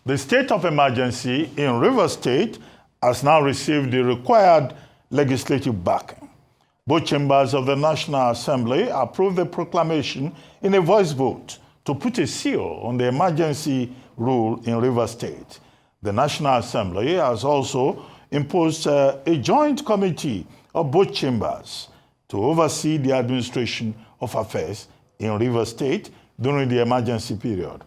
The state of emergency in Rivers State has now received the required legislative backing. Both chambers of the National Assembly approved the proclamation in a voice vote to put a seal on the emergency rule in Rivers State. The National Assembly has also imposed a joint committee of both chambers to oversee the administration of affairs in Rivers State during the emergency period.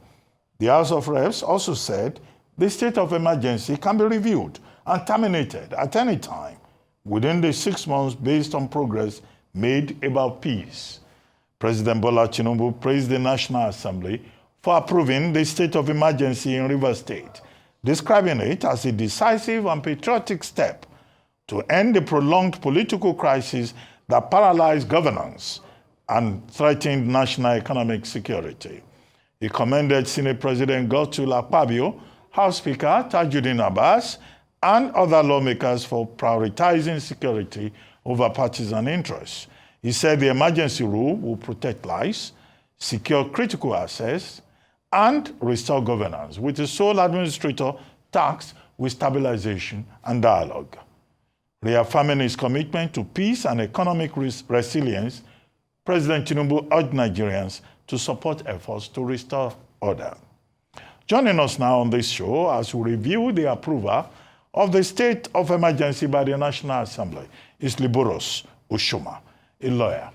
The House of Reps also said the state of emergency can be reviewed and terminated at any time within the 6 months based on progress made about peace. President Bola Tinubu praised the National Assembly for approving the state of emergency in Rivers State, describing it as a decisive and patriotic step to end the prolonged political crisis that paralyzed governance and threatened national economic security. He commended Senate President Godswill Akpabio, House Speaker Tajuddin Abbas, and other lawmakers for prioritizing security over partisan interests. He said the emergency rule will protect lives, secure critical assets, and restore governance, with the sole administrator tasked with stabilization and dialogue. Reaffirming his commitment to peace and economic resilience, President Tinubu urged Nigerians to support efforts to restore order. Joining us now on this show as we review the approval of the state of emergency by the National Assembly is Liboros Oshoma, a lawyer,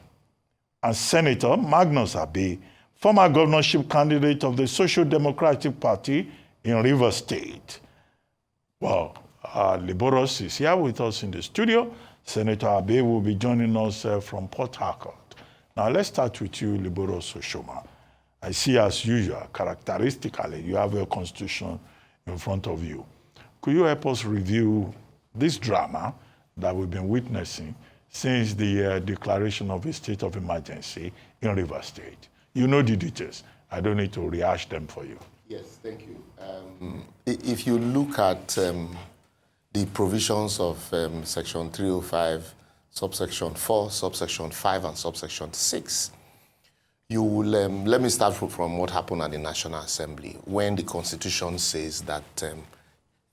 and Senator Magnus Abe, former governorship candidate of the Social Democratic Party in Rivers State. Well, Liboros is here with us in the studio. Senator Abe will be joining us from Port Harcourt. Now, let's start with you, Liboros Oshoma. I see, as usual, characteristically, you have a constitution in front of you. Could you help us review this drama that we've been witnessing since the declaration of a state of emergency in Rivers State? You know the details. I don't need to rehash them for you. Yes, thank you. If you look at the provisions of Section 305, subsection 4, subsection 5, and subsection 6, you will, let me start from what happened at the National Assembly when the Constitution says that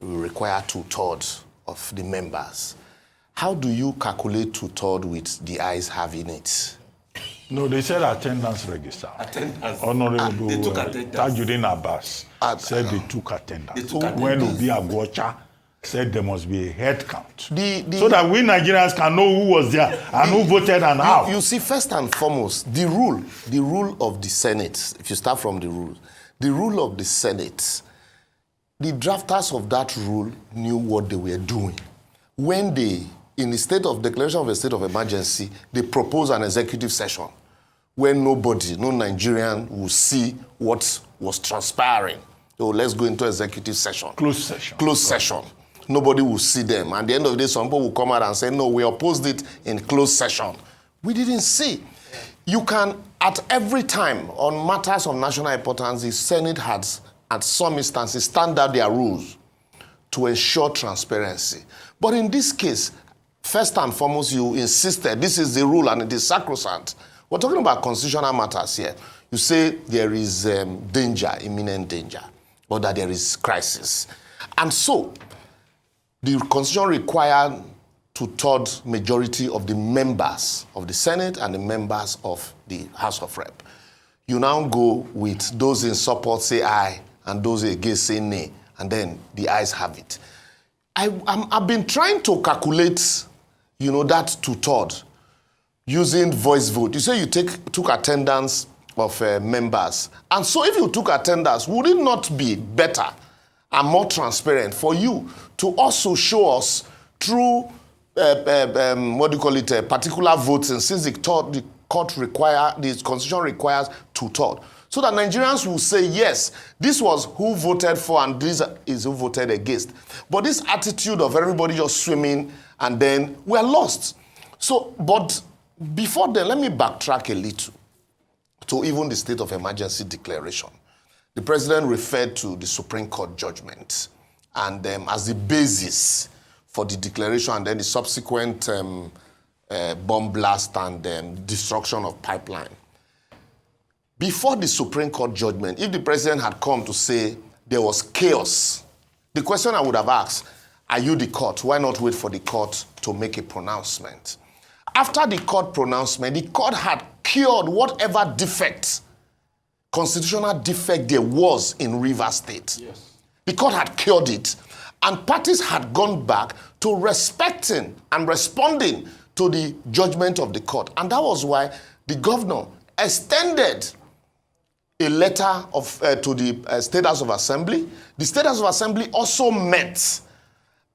we require 2/3 of the members. How do you calculate 2/3 with the ayes having it? No, they said attendance register. Attendance. Honorable They took attendance. Tajuddin Abbas said they took attendance. When Obi Agwocha said there must be a head count. So that we Nigerians can know who was there and who voted and how. You see, first and foremost, the rule of the Senate, if you start from the rule of the Senate, the drafters of that rule knew what they were doing. When they, in the state of declaration of a state of emergency, they proposed an executive session where nobody, no Nigerian, will see what was transpiring. So let's go into executive session. Closed session. Closed session. Nobody will see them. At the end of the day, some people will come out and say, no, we opposed it in closed session. We didn't see. You can, at every time, on matters of national importance, the Senate has, at some instances, stand out their rules to ensure transparency. But in this case, first and foremost, you insisted this is the rule and it is sacrosanct. We're talking about constitutional matters here. You say there is danger, imminent danger, or that there is crisis. And so, the Constitution required 2/3 majority of the members of the Senate and the members of the House of Rep. You now go with those in support say aye and those against say nay, and then the ayes have it. I've been trying to calculate, that 2/3 using voice vote. You say you took attendance of members. And so if you took attendance, would it not be better and more transparent for you to also show us through, particular voting, since the Constitution requires 2/3, so that Nigerians will say, yes, this was who voted for and this is who voted against. But this attitude of everybody just swimming and then we're lost. So, but before then, let me backtrack a little to even the state of emergency declaration. The president referred to the Supreme Court judgment and as the basis for the declaration and then the subsequent bomb blast and destruction of pipeline. Before the Supreme Court judgment, if the president had come to say, there was chaos. The question I would have asked, are you the court? Why not wait for the court to make a pronouncement? After the court pronouncement, the court had cured whatever defect, constitutional defect there was in Rivers State. Yes. The court had cured it. And parties had gone back to respecting and responding to the judgment of the court. And that was why the governor extended a letter to the State House of Assembly. The State House of Assembly also met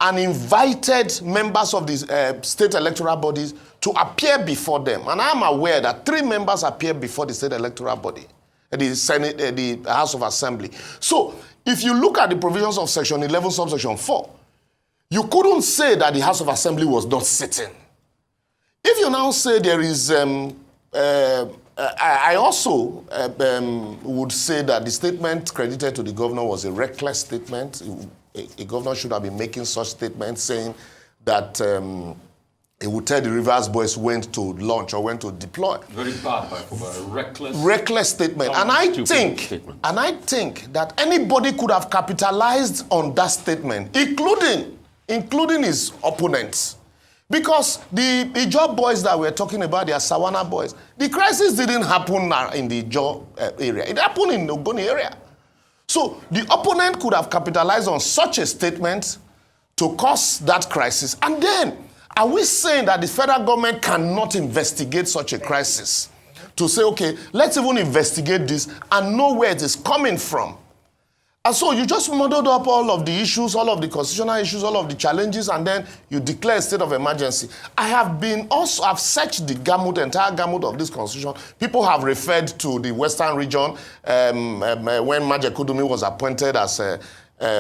and invited members of the state electoral bodies to appear before them. And I am aware that 3 members appeared before the state electoral body, the Senate, the House of Assembly. So if you look at the provisions of Section 11, subsection 4, you couldn't say that the House of Assembly was not sitting. If you now say there is, I also would say that the statement credited to the governor was a reckless statement. A governor should have been making such statements saying that he would tell the Rivers boys when to launch or when to deploy. Very bad, a reckless statement. And I think that anybody could have capitalized on that statement, including his opponents. Because the Ijaw boys that we're talking about, they are Sawana boys. The crisis didn't happen in the Ijaw area. It happened in the Ogoni area. So the opponent could have capitalized on such a statement to cause that crisis. And then, are we saying that the federal government cannot investigate such a crisis? To say, okay, let's even investigate this and know where it is coming from. And so you just muddled up all of the issues, all of the constitutional issues, all of the challenges, and then you declare a state of emergency. I've searched the entire gamut of this constitution. People have referred to the Western region when Maje Kudumi was appointed as a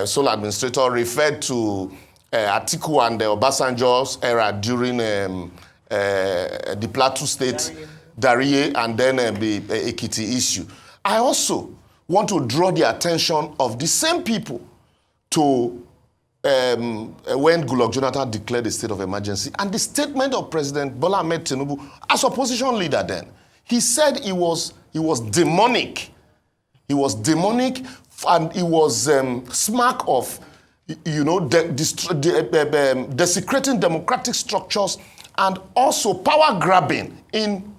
sole administrator, referred to Atiku and Obasanjo's era during the Plateau State, Dariye, and then the Ekiti issue. I also want to draw the attention of the same people to when Goodluck Jonathan declared a state of emergency and the statement of President Bola Ahmed Tinubu as opposition leader then. He said he was demonic. He was demonic and he was smack of, desecrating democratic structures and also power grabbing in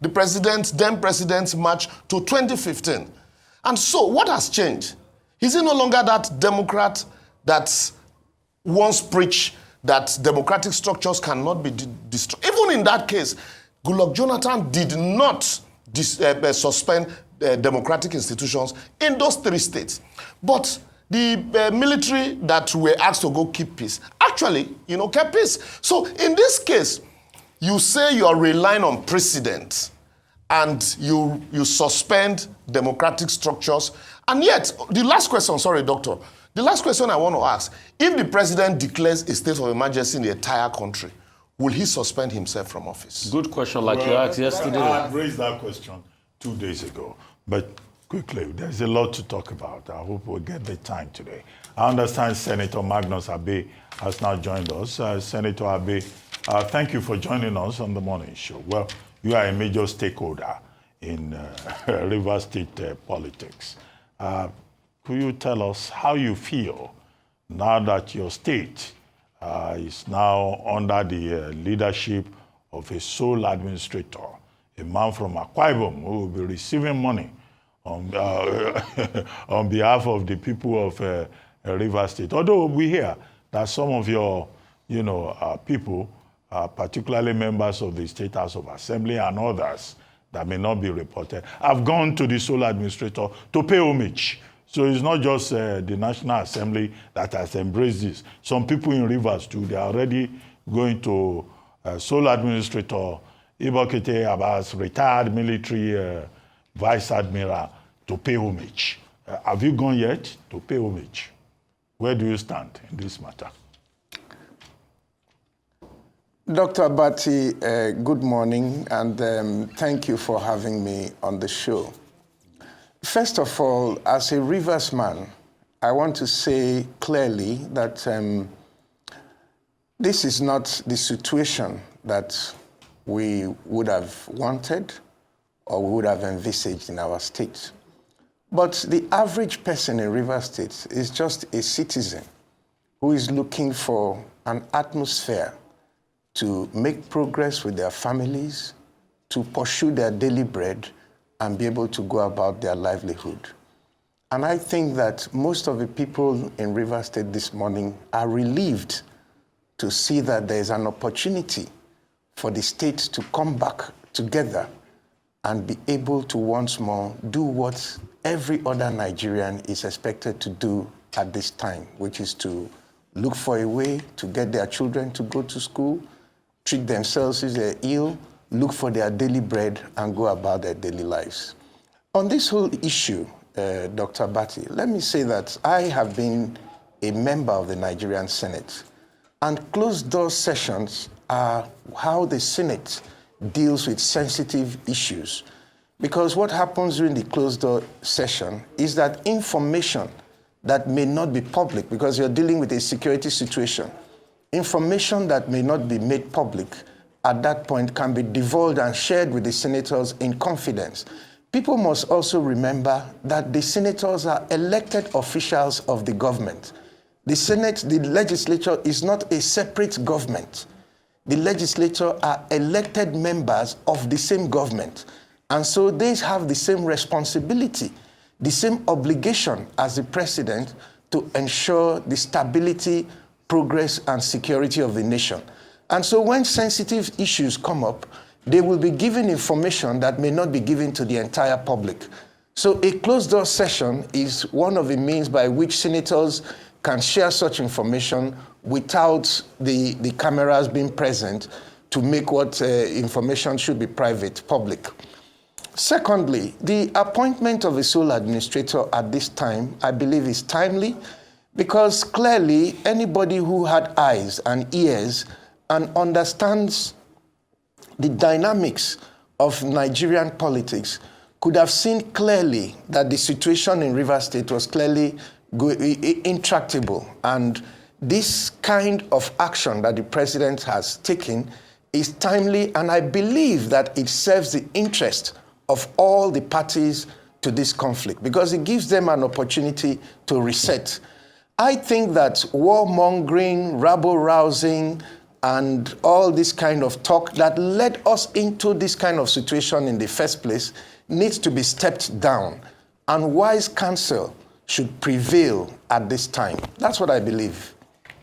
the then president's march to 2015. And so, what has changed? Is he no longer that Democrat that once preached that democratic structures cannot be destroyed? Even in that case, Goodluck Jonathan did not suspend democratic institutions in those 3 states. But the military that were asked to go keep peace actually, kept peace. So, in this case, you say you are relying on precedent and you suspend democratic structures. And yet, the last question, sorry, Doctor. The last question I want to ask, if the president declares a state of emergency in the entire country, will he suspend himself from office? Good question, like you asked yesterday. I raised that question 2 days ago. But quickly, there's a lot to talk about. I hope we'll get the time today. I understand Senator Magnus Abe has now joined us. Senator Abe, thank you for joining us on the morning show. Well, you are a major stakeholder in Rivers State politics. Could you tell us how you feel now that your state is now under the leadership of a sole administrator, a man from Akwa Ibom who will be receiving money on, on behalf of the people of Rivers State? Although we hear that some of your people, particularly members of the State House of Assembly and others that may not be reported, have gone to the sole administrator to pay homage. So it's not just the National Assembly that has embraced this. Some people in Rivers too, they are already going to sole administrator Ibokete Abbas, retired military vice admiral, to pay homage. Have you gone yet to pay homage? Where do you stand in this matter? Dr. Abati, good morning, and thank you for having me on the show. First of all, as a Rivers man, I want to say clearly that this is not the situation that we would have wanted or we would have envisaged in our state. But the average person in Rivers State is just a citizen who is looking for an atmosphere to make progress with their families, to pursue their daily bread, and be able to go about their livelihood. And I think that most of the people in Rivers State this morning are relieved to see that there is an opportunity for the state to come back together and be able to once more do what every other Nigerian is expected to do at this time, which is to look for a way to get their children to go to school, treat themselves if they're ill, look for their daily bread, and go about their daily lives. On this whole issue, Dr. Batty, let me say that I have been a member of the Nigerian Senate, and closed-door sessions are how the Senate deals with sensitive issues. Because what happens during the closed-door session is that information that may not be public, because you're dealing with a security situation, information that may not be made public at that point can be divulged and shared with the senators in confidence. People must also remember that the senators are elected officials of the government. The Senate, the legislature, is not a separate government. The legislature are elected members of the same government. And so they have the same responsibility, the same obligation as the president to ensure the stability, progress, and security of the nation. And so when sensitive issues come up, they will be given information that may not be given to the entire public. So a closed-door session is one of the means by which senators can share such information without the cameras being present to make what information should be private public. Secondly, the appointment of a sole administrator at this time, I believe, is timely because clearly anybody who had eyes and ears and understands the dynamics of Nigerian politics could have seen clearly that the situation in Rivers State was clearly intractable. And this kind of action that the president has taken is timely, and I believe that it serves the interest of all the parties to this conflict because it gives them an opportunity to reset. I think that warmongering, rabble-rousing, and all this kind of talk that led us into this kind of situation in the first place needs to be stepped down, and wise counsel should prevail at this time. That's what I believe.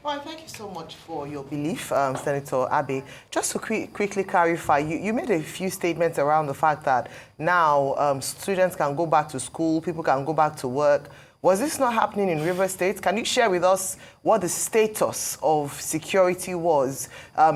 Well, thank you so much for your belief, Senator Abe. Just to quickly clarify, you made a few statements around the fact that now students can go back to school, people can go back to work. Was this not happening in Rivers State? Can you share with us what the status of security was?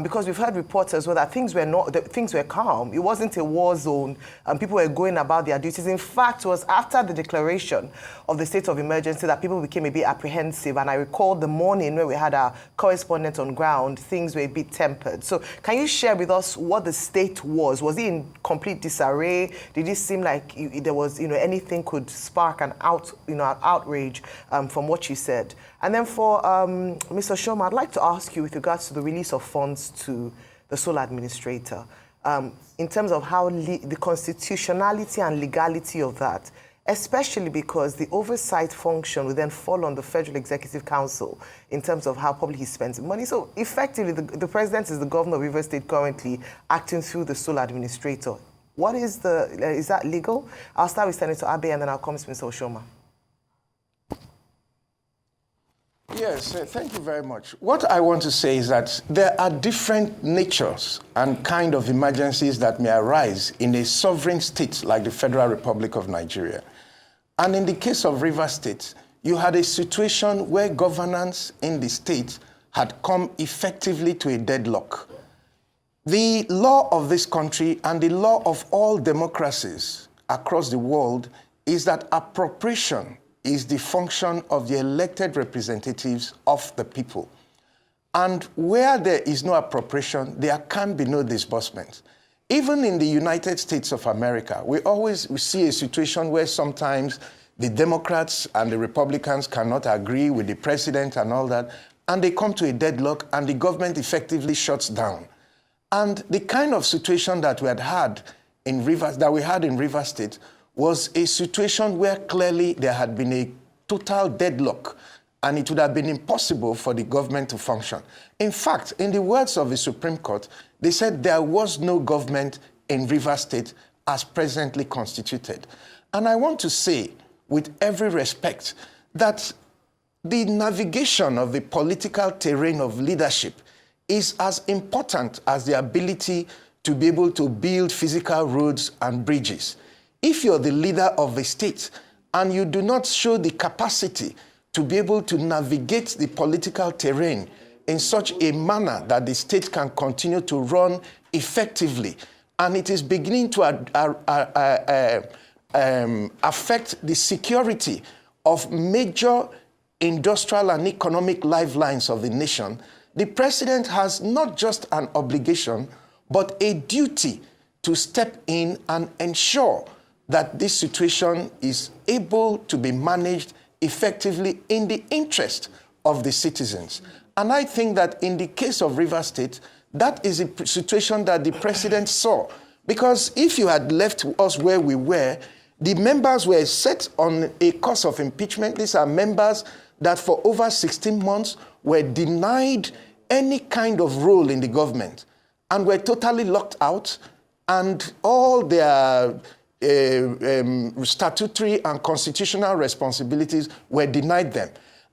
Because we've heard reports as well that things were calm. It wasn't a war zone. People were going about their duties. In fact, it was after the declaration of the state of emergency that people became a bit apprehensive. And I recall the morning when we had our correspondent on ground, things were a bit tempered. So can you share with us what the state was? Was it in complete disarray? Did it seem like there was, anything could spark an outrage from what you said? And then for Mr. Oshoma, I'd like to ask you with regards to the release of funds to the sole administrator, in terms of how the constitutionality and legality of that, especially because the oversight function will then fall on the Federal Executive Council in terms of how publicly spends money. So effectively, the president is the governor of Rivers State currently acting through the sole administrator. What is is that legal? I'll start with Senator Abe and then I'll come to Mr. Oshoma. Yes, thank you very much. What I want to say is that there are different natures and kind of emergencies that may arise in a sovereign state like the Federal Republic of Nigeria. And in the case of Rivers State, you had a situation where governance in the state had come effectively to a deadlock. The law of this country and the law of all democracies across the world is that appropriation is the function of the elected representatives of the people. And where there is no appropriation, there can be no disbursement. Even in the United States of America, we see a situation where sometimes the Democrats and the Republicans cannot agree with the president and all that, and they come to a deadlock and the government effectively shuts down. And the kind of situation that we had in Rivers State was a situation where clearly there had been a total deadlock, and it would have been impossible for the government to function. In fact, in the words of the Supreme Court, they said there was no government in Rivers State as presently constituted. And I want to say, with every respect, that the navigation of the political terrain of leadership is as important as the ability to be able to build physical roads and bridges. If you're the leader of a state and you do not show the capacity to be able to navigate the political terrain in such a manner that the state can continue to run effectively, and it is beginning to affect the security of major industrial and economic lifelines of the nation, the president has not just an obligation, but a duty to step in and ensure that this situation is able to be managed effectively in the interest of the citizens. And I think that in the case of Rivers State, that is a situation that the president saw. Because if you had left us where we were, the members were set on a course of impeachment. These are members that for over 16 months were denied any kind of role in the government and were totally locked out, and all their statutory and constitutional responsibilities were denied them.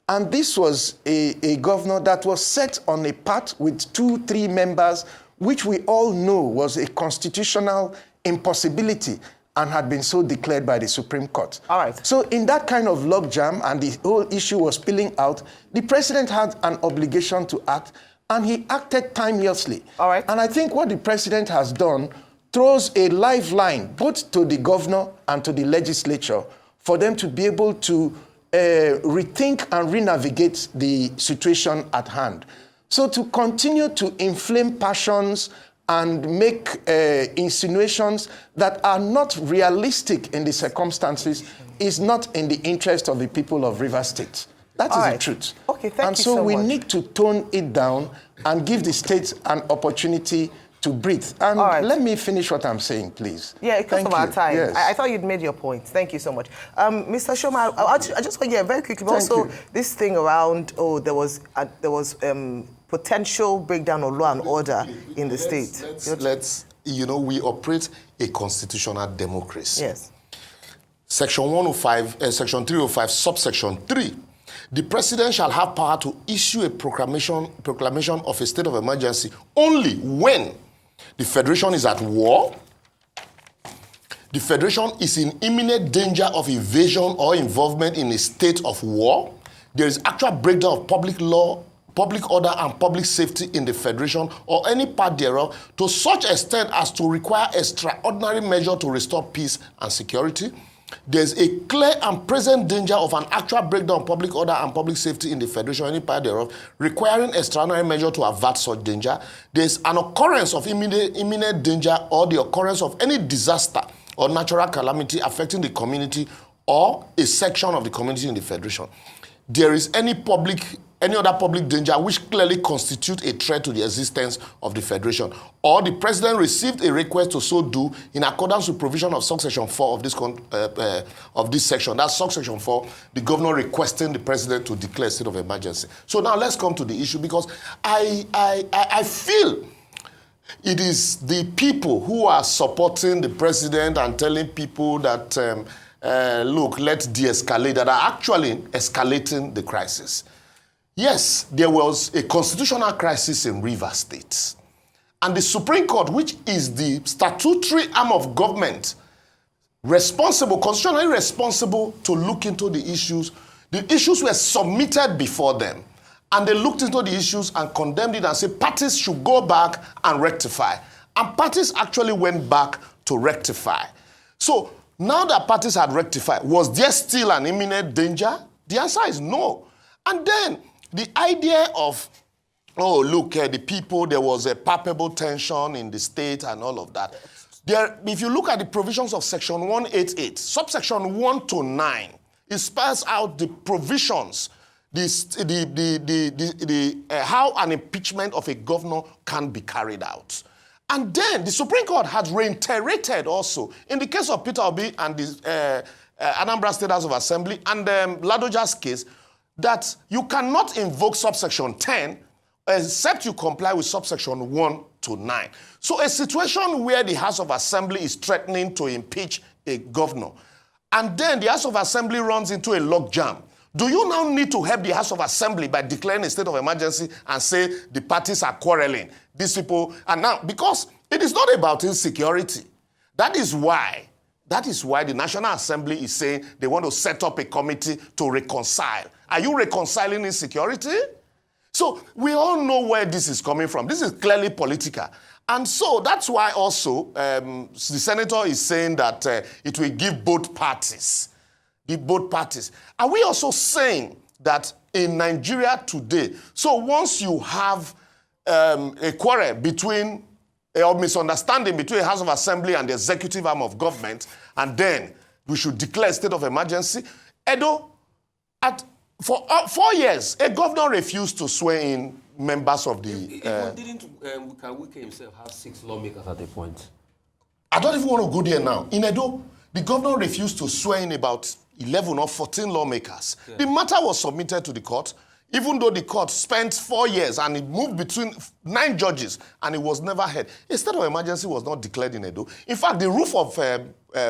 And this was a governor that was set on a path with 2-3 members, which we all know was a constitutional impossibility and had been so declared by the Supreme Court. All right. So in that kind of logjam, and the whole issue was spilling out, the president had an obligation to act, and he acted timelessly. All right. And I think what the president has done throws a lifeline both to the governor and to the legislature for them to be able to rethink and renavigate the situation at hand. So to continue to inflame passions and make insinuations that are not realistic in the circumstances is not in the interest of the people of Rivers State. That is the truth. Okay, thank you and so so we much. need to tone it down and give the state an opportunity to breathe. And let me finish what I'm saying, please. Yeah, because of our time. Yes. I thought you'd made your point. Thank you so much. Mr. Oshoma, I just want to get very quickly, but also this thing around, there was potential breakdown of law and order in the state. Let's, we operate a constitutional democracy. Yes. Section 105, Section 305, subsection 3. The president shall have power to issue a proclamation of a state of emergency only when the federation is at war, the federation is in imminent danger of invasion or involvement in a state of war, there is actual breakdown of public law, public order, and public safety in the federation or any part thereof to such extent as to require extraordinary measure to restore peace and security. There's a clear and present danger of an actual breakdown of public order and public safety in the federation or any part thereof, requiring extraordinary measure to avert such danger. There's an occurrence of imminent danger or the occurrence of any disaster or natural calamity affecting the community or a section of the community in the federation. There is any other public danger which clearly constitutes a threat to the existence of the federation, or the president received a request to so do in accordance with provision of subsection 4 of this section. That's subsection 4, the governor requesting the president to declare a state of emergency. So now let's come to the issue, because I feel it is the people who are supporting the president and telling people that, look, let's de-escalate, that are actually escalating the crisis. Yes, there was a constitutional crisis in Rivers State. And the Supreme Court, which is the statutory arm of government, constitutionally responsible to look into the issues were submitted before them. And they looked into the issues and condemned it and said parties should go back and rectify. And parties actually went back to rectify. So now that parties had rectified, was there still an imminent danger? The answer is no. And then the idea of, the people, there was a palpable tension in the state and all of that. If you look at the provisions of Section 188, subsection 1 to 9, it spells out the provisions, how an impeachment of a governor can be carried out. And then the Supreme Court had reiterated also, in the case of Peter Obi and the Anambra State House of Assembly and Ladoja's case, that you cannot invoke subsection 10 except you comply with subsection 1 to 9. So a situation where the House of Assembly is threatening to impeach a governor, and then the House of Assembly runs into a logjam, do you now need to help the House of Assembly by declaring a state of emergency and say the parties are quarreling? These people are now, because it is not about insecurity. That is why the National Assembly is saying they want to set up a committee to reconcile. Are you reconciling insecurity? So we all know where this is coming from. This is clearly political. And so that's why also the senator is saying that it will give both parties. Are we also saying that in Nigeria today, so once you have a quarrel between, or misunderstanding between the House of Assembly and the executive arm of government, and then we should declare a state of emergency? Edo, for 4 years, a governor refused to swear in members of the... Didn't Wike himself have 6 lawmakers at a point? I don't even want to go there now. In Edo, the governor refused to swear in about 11 or 14 lawmakers. Yeah. The matter was submitted to the court, even though the court spent 4 years and it moved between 9 judges and it was never heard. A state of emergency was not declared in Edo. In fact, the roof of...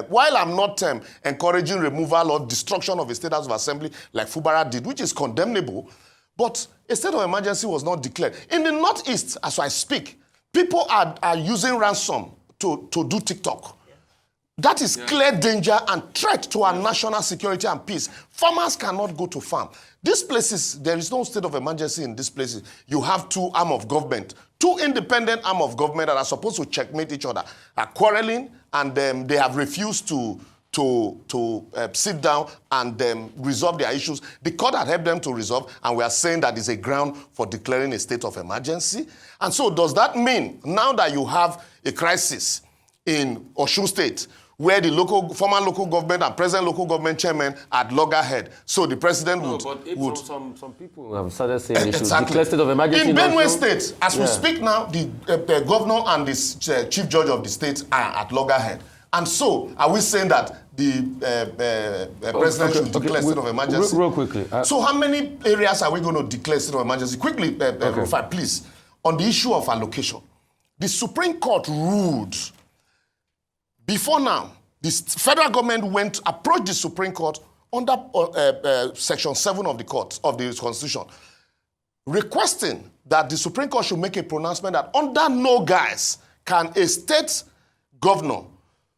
while I'm not encouraging removal or destruction of a state house of assembly like Fubara did, which is condemnable, but a state of emergency was not declared. In the Northeast, as I speak, people are using ransom to do TikTok. That is clear danger and threat to our national security and peace. Farmers cannot go to farm. These places, there is no state of emergency in these places. You have 2 arms of government, 2 independent arms of government that are supposed to checkmate each other, are quarreling, and they have refused to sit down and resolve their issues. The court had helped them to resolve, and we are saying that is a ground for declaring a state of emergency. And so does that mean now that you have a crisis in Oshoma State, where the former local government and present local government chairman at loggerhead, so the president would... Some people have started saying they should declare state of emergency. In Benue State, as we speak now, the governor and the chief judge of the state are at loggerhead. And so, are we saying that the president should declare state of emergency? Real quickly. So how many areas are we going to declare state of emergency? Quickly, Rufai, please. On the issue of allocation, the Supreme Court ruled. Before now, the federal government approached the Supreme Court under Section 7 of the Constitution, requesting that the Supreme Court should make a pronouncement that under no guise can a state governor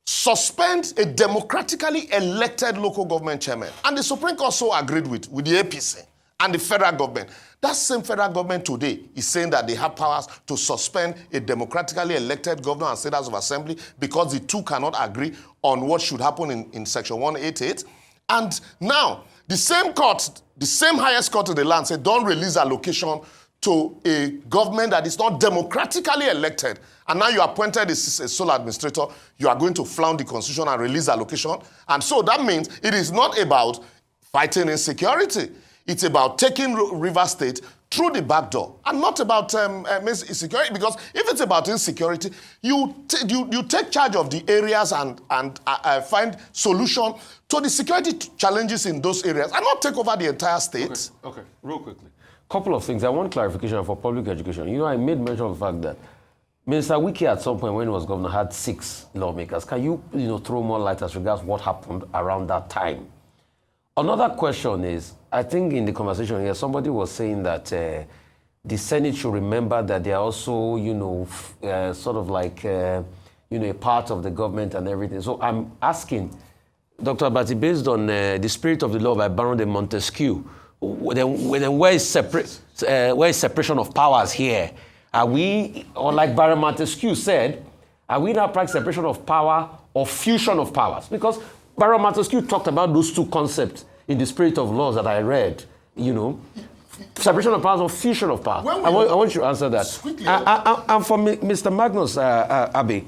suspend a democratically elected local government chairman. And the Supreme Court so agreed with the APC and the federal government. That same federal government today is saying that they have powers to suspend a democratically elected governor and state house of assembly because the 2 cannot agree on what should happen in Section 188. And now, the same court, the same highest court in the land said, don't release allocation to a government that is not democratically elected. And now you appointed a sole administrator, you are going to flout the constitution and release allocation. And so that means it is not about fighting insecurity. It's about taking Rivers State through the back door and not about insecurity. Because if it's about insecurity, you take charge of the areas and find solution to the security challenges in those areas and not take over the entire state. Okay. Real quickly. Couple of things. I want clarification for public education. You know, I made mention of the fact that Minister Wike at some point when he was governor had 6 lawmakers. Can you throw more light as regards what happened around that time? Another question is, I think in the conversation here, somebody was saying that the Senate should remember that they are also, sort of like, a part of the government and everything. So I'm asking, Dr. Abati, based on the spirit of the law by Baron de Montesquieu, then where is separation of powers here? Are we, or like Baron Montesquieu said, are we now practicing separation of power or fusion of powers? Because Baron Montesquieu talked about those 2 concepts in the spirit of laws that I read, separation of powers or fusion of powers. I want you to answer that. And for Mr. Magnus Abbey,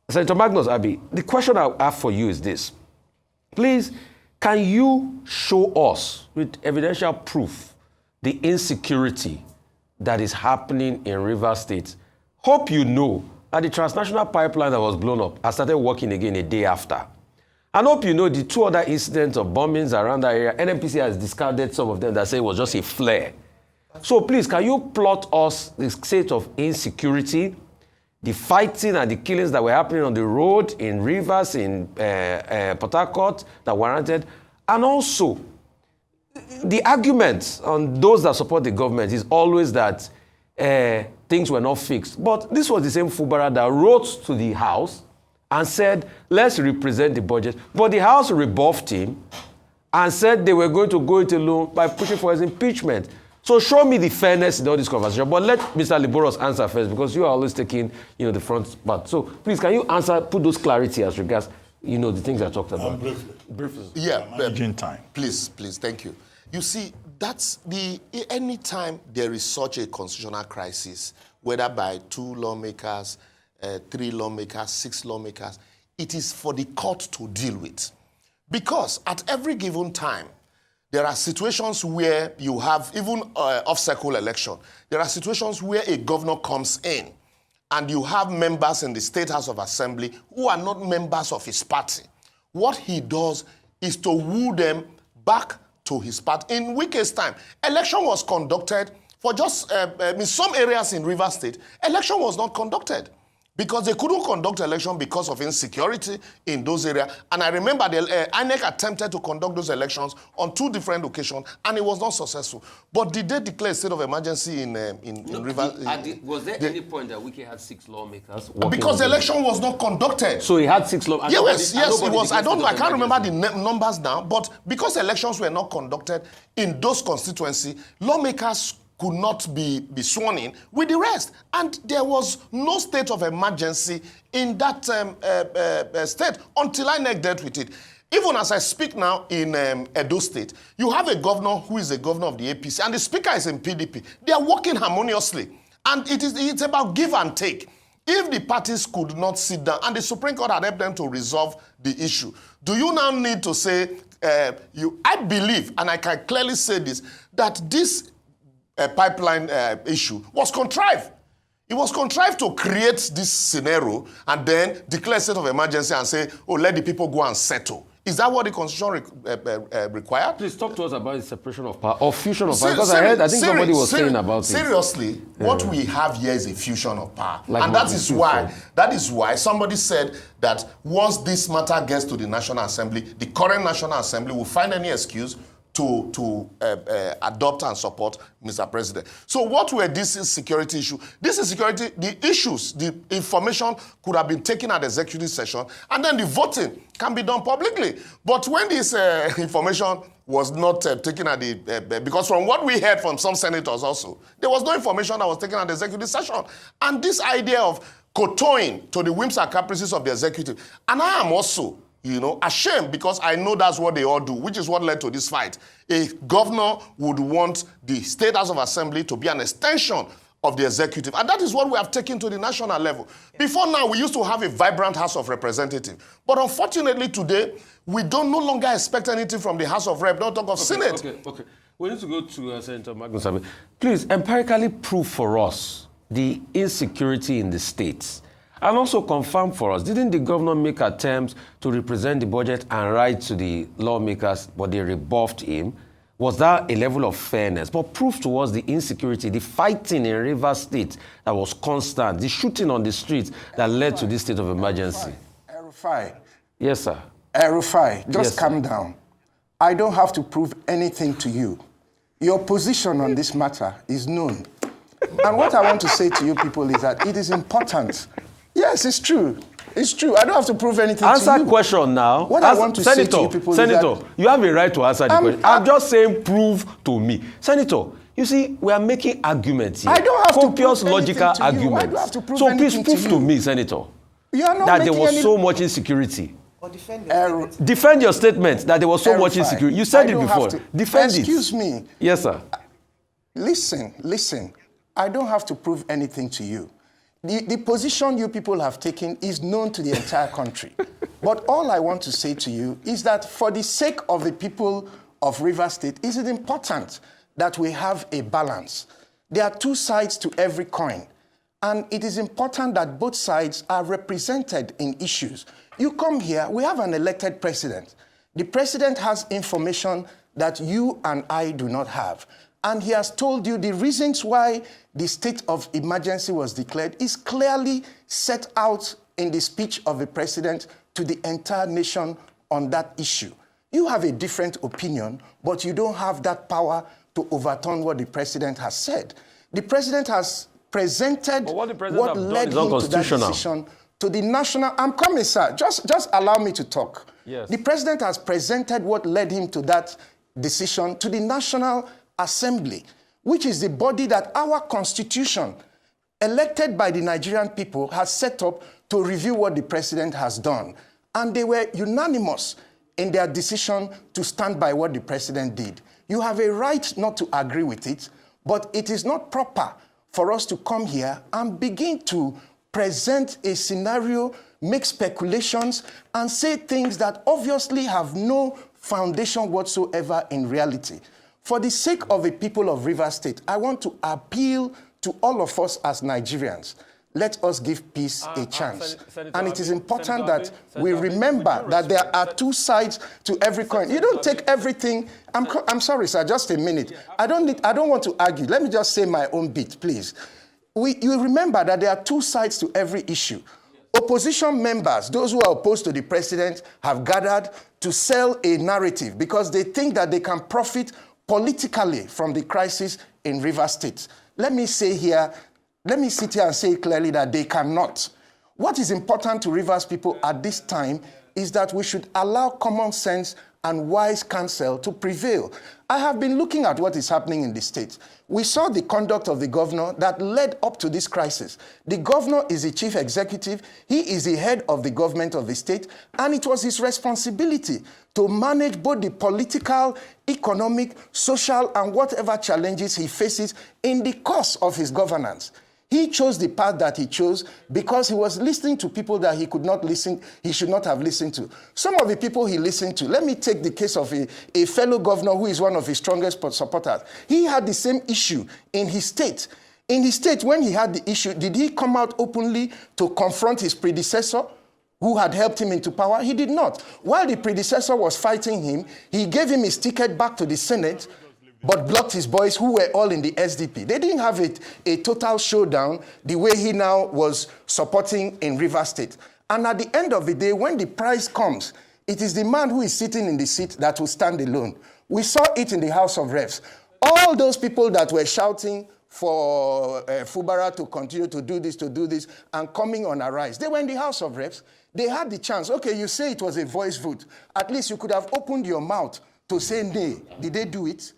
Senator Magnus Abbey, the question I have for you is this. Please, can you show us with evidential proof the insecurity that is happening in Rivers State? Hope you know And the transnational pipeline that was blown up, I started working again a day after. I hope you know the 2 other incidents of bombings around that area. NNPC has discarded some of them that say it was just a flare. So please, can you plot us the state of insecurity, the fighting and the killings that were happening on the road, in rivers, in Port Harcourt that warranted, and also the argument on those that support the government is always that things were not fixed. But this was the same Fubara that wrote to the House and said, let's represent the budget. But the House rebuffed him and said they were going to go it alone by pushing for his impeachment. So show me the fairness in all this conversation. But let Mr. Liboros answer first, because you are always taking, the front part. So please, can you answer, put those clarity as regards, the things I talked about? Briefly. Yeah. Managing time. Please, thank you. You see, that's anytime there is such a constitutional crisis, whether by 2 lawmakers, 3 lawmakers, 6 lawmakers, it is for the court to deal with. Because at every given time, there are situations where you have, even off-cycle election, there are situations where a governor comes in and you have members in the State House of Assembly who are not members of his party. What he does is to woo them back to his party. In Wike's time, election was conducted for just, in some areas in Rivers State, election was not conducted because they couldn't conduct election because of insecurity in those areas. And I remember the INEC attempted to conduct those elections on 2 different occasions, and it was not successful. But did they declare a state of emergency in Rivers? Was there any point that Wike had 6 lawmakers? Because the election was not conducted. So he had 6 lawmakers? Yes, it was. I can't remember the numbers now, but because elections were not conducted in those constituencies, lawmakers could not be sworn in with the rest. And there was no state of emergency in that state until INEC dealt with it. Even as I speak now in Edo State, you have a governor who is a governor of the APC, and the speaker is in PDP. They are working harmoniously. And it's about give and take. If the parties could not sit down, and the Supreme Court had helped them to resolve the issue, do you now need to say, I believe, and I can clearly say this, that this pipeline issue was contrived. It was contrived to create this scenario and then declare a state of emergency and say, oh, let the people go and settle. Is that what the Constitution required? Please talk to us about the separation of power or fusion of power. Because I think somebody was saying about it. Seriously, what we have here is a fusion of power. And that is why somebody said that once this matter gets to the National Assembly, the current National Assembly will find any excuse to adopt and support Mr. President. So what were these security issues? This is security, the issues, the information could have been taken at the executive session, and then the voting can be done publicly. But when this information was not taken at the, because from what we heard from some senators also, there was no information that was taken at the executive session. And this idea of kowtowing to the whims and caprices of the executive, and I am also ashamed because I know that's what they all do, which is what led to this fight. A governor would want the State House of Assembly to be an extension of the executive. And that is what we have taken to the national level. Before now, we used to have a vibrant House of Representatives. But unfortunately today, we no longer expect anything from the House of Rep, not talk of Senate. Okay. We need to go to Senator Magnus. Please, empirically prove for us the insecurity in the states. And also confirm for us, didn't the governor make attempts to represent the budget and write to the lawmakers, but they rebuffed him? Was that a level of fairness? But prove to us the insecurity, the fighting in Rivers State that was constant, the shooting on the streets that led to this state of emergency. Erufai. Yes, sir. Erufai, just calm down. I don't have to prove anything to you. Your position on this matter is known. And what I want to say to you people is that it is important. Yes, it's true. It's true. I don't have to prove anything to you. Answer question now. What I want to say to you people is that... Senator, you have a right to answer the question. I'm just saying prove to me. Senator, you see, we are making arguments here. I don't have copious to prove logical to arguments. Why do I have to prove so please anything prove to me, Senator, you are not that there was so much insecurity. Or defend your statement. Defend your statement that there was so much insecurity. You said it before. Defend it. Excuse me. Yes, sir. Listen. I don't have to prove anything to you. The position you people have taken is known to the entire country. But all I want to say to you is that for the sake of the people of Rivers State, is it important that we have a balance? There are 2 sides to every coin. And it is important that both sides are represented in issues. You come here, we have an elected president. The president has information that you and I do not have. And he has told you the reasons why the state of emergency was declared is clearly set out in the speech of the president to the entire nation on that issue. You have a different opinion, but you don't have that power to overturn what the president has said. The president has presented what led him to that decision to the national... I'm coming, sir. Just allow me to talk. Yes. The president has presented what led him to that decision to the National Assembly, which is the body that our constitution, elected by the Nigerian people, has set up to review what the president has done. And they were unanimous in their decision to stand by what the president did. You have a right not to agree with it, but it is not proper for us to come here and begin to present a scenario, make speculations, and say things that obviously have no foundation whatsoever in reality. For the sake of the people of Rivers State, I want to appeal to all of us as Nigerians. Let us give peace a chance. And it is important that we remember that there are two sides to every coin. You don't take everything. I'm sorry, sir, just a minute. I don't want to argue. Let me just say my own bit, please. You remember that there are two sides to every issue. Opposition members, those who are opposed to the president, have gathered to sell a narrative because they think that they can profit politically from the crisis in Rivers State. Let me sit here and say clearly that they cannot. What is important to Rivers people at this time is that we should allow common sense and wise counsel to prevail. I have been looking at what is happening in the state. We saw the conduct of the governor that led up to this crisis. The governor is the chief executive. He is the head of the government of the state, and it was his responsibility to manage both the political, economic, social, and whatever challenges he faces in the course of his governance. He chose the path that he chose because he was listening to people that he should not have listened to. Some of the people he listened to, let me take the case of a fellow governor who is one of his strongest supporters. He had the same issue in his state. In his state, when he had the issue, did he come out openly to confront his predecessor who had helped him into power? He did not. While the predecessor was fighting him, he gave him his ticket back to the Senate, but blocked his boys who were all in the SDP. They didn't have a total showdown the way he now was supporting in Rivers State. And at the end of the day, when the price comes, it is the man who is sitting in the seat that will stand alone. We saw it in the House of Reps. All those people that were shouting for Fubara to continue to do this, and coming on a rise, they were in the House of Reps. They had the chance. Okay, you say it was a voice vote. At least you could have opened your mouth to say nay. Did they do it?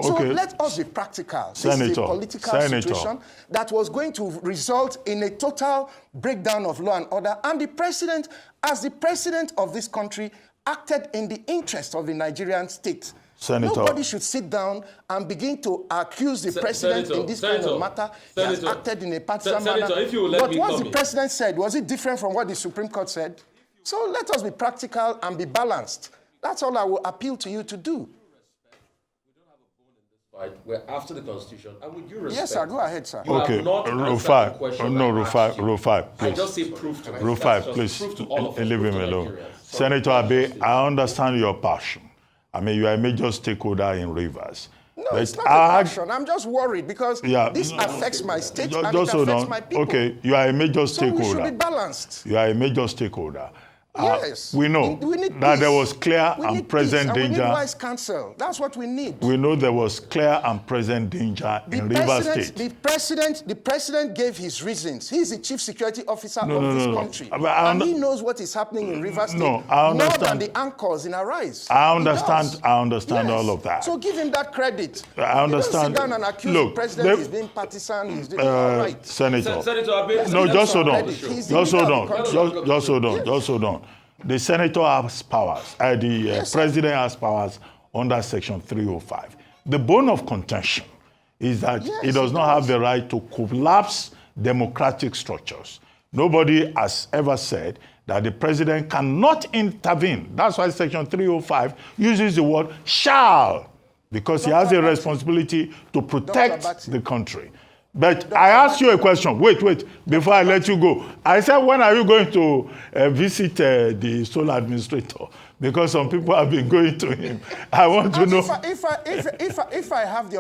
So let us be practical. This is a political situation that was going to result in a total breakdown of law and order. And the president, as the president of this country, acted in the interest of the Nigerian state. Senator. Nobody should sit down and begin to accuse the president in this kind of matter. He has acted in a partisan manner. But what the president said, was it different from what the Supreme Court said? So let us be practical and be balanced. That's all I will appeal to you to do. We're after the Constitution, and with due respect... Yes, sir. Go ahead, sir. Okay, Rufai. Rufai, please. I just say proof to Rufai, please, leave him alone. Senator Abe, I understand your passion. I mean, you are a major stakeholder in Rivers. No, it's not a passion. I'm just worried because this affects my state and it affects my people. Okay, you are a major stakeholder. So we should be balanced. You are a major stakeholder. Yes. We know that there was clear and present danger. We need wise counsel. That's what we need. We know there was clear and present danger in Rivers State. The president gave his reasons. He's the chief security officer of this country. And he knows what is happening in Rivers State more than the anchors in Arise. I understand all of that. So give him that credit. I understand. You don't sit down and accuse the president he's being partisan. He's doing all right. Senator. No, just hold on. Just hold on. The senator has powers. The president has powers under Section 305. The bone of contention is that he does not have the right to collapse democratic structures. Nobody has ever said that the president cannot intervene. That's why Section 305 uses the word shall, because he has a responsibility to protect the country. But I asked you a question. Wait, before I let you go. I said, when are you going to visit the sole administrator? Because some people have been going to him. I want to know. If I have the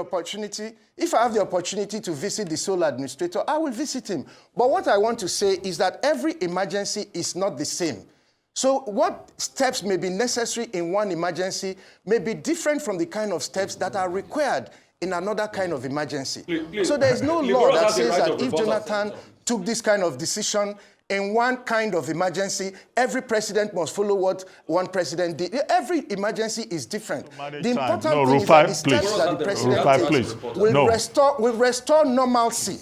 opportunity to visit the sole administrator, I will visit him. But what I want to say is that every emergency is not the same. So what steps may be necessary in one emergency may be different from the kind of steps that are required in another kind of emergency. So there is no law that says that if Jonathan took this kind of decision in one kind of emergency, every president must follow what one president did. Every emergency is different. The important thing is that the steps that the president takes will restore normalcy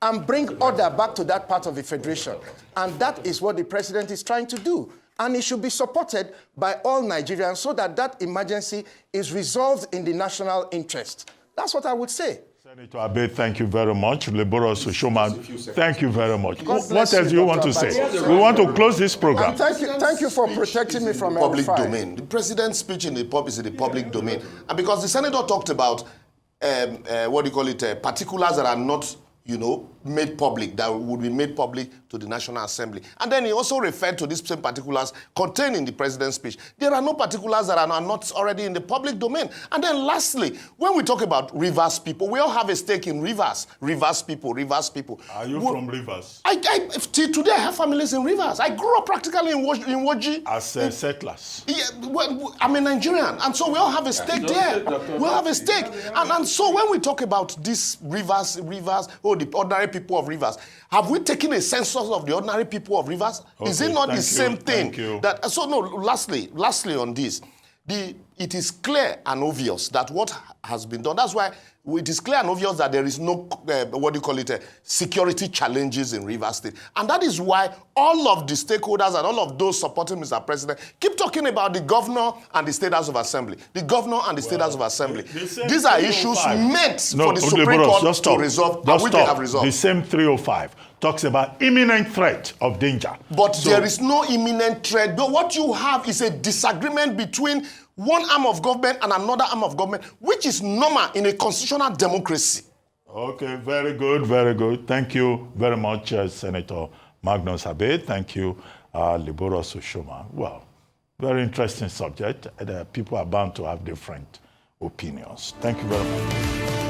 and bring order back to that part of the federation. And that is what the president is trying to do. And it should be supported by all Nigerians so that that emergency is resolved in the national interest. That's what I would say. Senator Abe, thank you very much. Leborus Oshoma, thank you very much. What else do you want to say? We want to close this program. Thank you for protecting me from public domain. The president's speech in the is in the public domain. And because the senator talked about, particulars that are not, made public, that would be made public to the National Assembly. And then he also referred to these same particulars contained in the president's speech. There are no particulars that are not already in the public domain. And then lastly, when we talk about Rivers people, we all have a stake in Rivers. Rivers people. Are you from Rivers? Till today, I have families in Rivers. I grew up practically in Woji. As settlers? Yeah, well, I'm a Nigerian. And so we all have a stake there. We all have a stake. And so when we talk about these Rivers, the ordinary people of Rivers, have we taken a census of the ordinary people of Rivers? Okay, is it not the same thing? Lastly on this, it is clear and obvious that what has been done, that's why it is clear and obvious that there is no, security challenges in Rivers State. And that is why all of the stakeholders and all of those supporting Mr. President keep talking about the governor and the State House of Assembly. The governor and the State House of Assembly. These are issues meant for the Supreme Court to resolve, and which they have resolved. The same 305 talks about imminent threat of danger. But there is no imminent threat. But what you have is a disagreement between one arm of government and another arm of government, which is normal in a constitutional democracy. Okay, very good, very good. Thank you very much, Senator Magnus Abe. Thank you, Leborus Oshoma. Well, very interesting subject. People are bound to have different opinions. Thank you very much.